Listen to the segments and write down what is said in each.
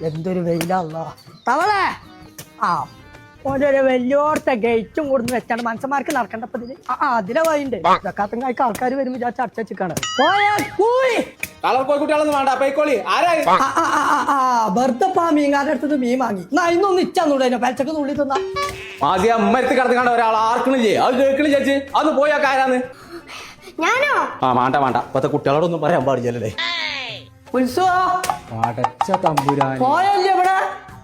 എന്തൊരു വെയിലല്ല തവളെ ആ ഓരോ വലിയോടത്തെ ഗേറ്റും കൊടുന്ന് വെച്ചാണ് മനുഷ്യന്മാർക്ക് നടക്കേണ്ടപ്പതിന് അതിലെ വഴിയുണ്ട് ഇതൊക്കാത്തങ്ങായിക്ക് ആൾക്കാർ വരും വിചാരിച്ച അടച്ചാണ് വെറുതെ മീൻകാരുടെ അടുത്തത് മീൻ വാങ്ങി ഇന്നൊന്ന് ഇച്ചൂടെ പലച്ചക്ക് ഉള്ളിൽ തന്നാ അമ്മരത്ത് കിടന്നുകൊണ്ട് ഒരാൾ ആർക്കണില്ലേ അത് കേൾക്കണി ചേച്ചി അത് പോയാ കാരാന്ന് ഞാനോ വേണ്ട ഇപ്പത്തെ കുട്ടികളോടൊന്നും പറയാൻ പാടില്ലല്ലേ പോയല്ലേ ഇവിടെ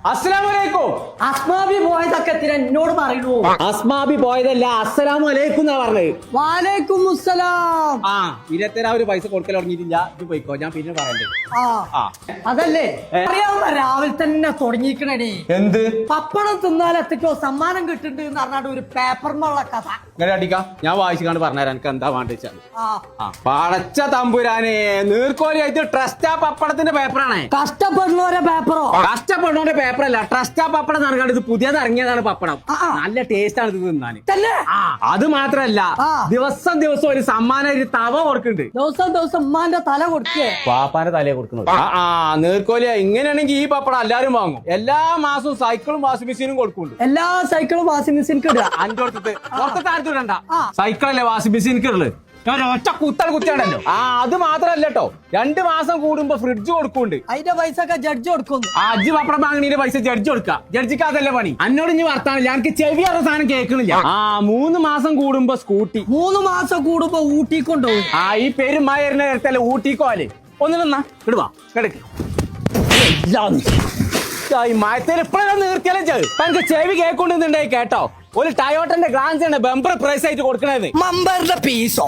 അസ്സലാമലൈക്കും അസ്മാബി പോയതൊക്കെ എന്നോട് പറയണു അസ്മാബി പോയതല്ല അസ്സലാമു അലൈക്കും എന്നാ പറഞ്ഞത്. വാലേക്കും മുസ്സലാം. ഒരു പൈസ കൊടുക്കൽ തുടങ്ങിയിട്ടില്ല. ഇത് പോയിക്കോ, ഞാൻ പിന്നെ പറയണ്ടേ. അതല്ലേ അറിയാവുന്ന രാവിലെ തന്നെ തുടങ്ങിക്കണേ. എന്ത് പപ്പടം തിന്നാൽ എത്തിക്കോ സമ്മാനം കിട്ടുന്നുണ്ട് എന്ന് പറഞ്ഞാൽ ഒരു പേപ്പറിനുള്ള കഥ ഇങ്ങനെ അടിക്ക. ഞാൻ വായിച്ചാണ്ട് പറഞ്ഞുതരാം എനിക്ക് എന്താ വേണ്ടിച്ചാൽ. പടച്ച തമ്പുരാനെ, നീർക്കോലിയായിട്ട് ട്രസ്റ്റാ പപ്പടത്തിന്റെ പേപ്പറാണ്. കഷ്ടപ്പെടുന്നവരെ പേപ്പറോ? കഷ്ടപ്പെടുന്നവരുടെ പേപ്പറല്ല, ട്രസ്റ്റാ പപ്പടം നടക്കാണ്ട്. ഇത് പുതിയത് ഇറങ്ങിയതാണ് പപ്പടം. നല്ല ടേസ്റ്റ് ആണ് ഇത് തിന്നാൻ. അത് മാത്രല്ല, ദിവസം ഒരു സമ്മാനം ഒരു തവ കൊടുക്കുന്നുണ്ട്. ദിവസം ഉമ്മാന്റെ തല കൊടുക്കേ, പാപ്പാന്റെ തലയെ കൊടുക്കുന്നത്. നീർക്കോലിയ ഇങ്ങനെയാണെങ്കിൽ ഈ പപ്പടം എല്ലാരും വാങ്ങും. എല്ലാ മാസവും സൈക്കിളും വാഷിംഗ് മെഷീനും കൊടുക്കുന്നുണ്ട്. എല്ലാ സൈക്കിളും വാഷിംഗ് മെഷീൻ ഇടുക. പുറത്തെ സൈക്കിളല്ലേ വാഷിംഗ് മെഷീൻ ഉള്ളത്. ഒറ്റ കുത്തിയാണല്ലോ. അത് മാത്രല്ല കേട്ടോ, 2 മാസം കൂടുമ്പോ ഫ്രിഡ്ജ് കൊടുക്കുന്നുണ്ട്. അതിന്റെ പൈസ ഒക്കെ ജഡ്ജ് കൊടുക്കുന്നു. അജ്ജ് പപ്പടം വാങ്ങണീന്റെ പൈസ ജഡ്ജ് കൊടുക്കുക. ജഡ്ജിക്ക് അതല്ലേ പണി. എന്നോട് ഇനി വർത്താനില്ല, എനിക്ക് ചെവി അറിയ സാധനം കേൾക്കണില്ല. 3 മാസം കൂടുമ്പോ സ്കൂട്ടി, 3 മാസം കൂടുമ്പോ ഊട്ടി കൊണ്ടുപോകും. ഈ പെരുമായറിന്റെ നേരത്തല്ലേ ഊട്ടിക്കോല്. ഒന്ന് നിന്നാ ഇടുവാ കിടക്ക്. മയത്തേൽ ഇപ്പഴാണ് നീർക്കലും ചെയ്ത് എനിക്ക് ചെവി കേൾക്കൊണ്ടിരുന്നുണ്ടായി കേട്ടോ. ഒരു ടയോട്ടന്റെ ഗ്രാൻഡ് ബമ്പർ പ്രൈസ് ആയിട്ട് കൊടുക്കണത്. മമ്പറിന്റെ പീസോ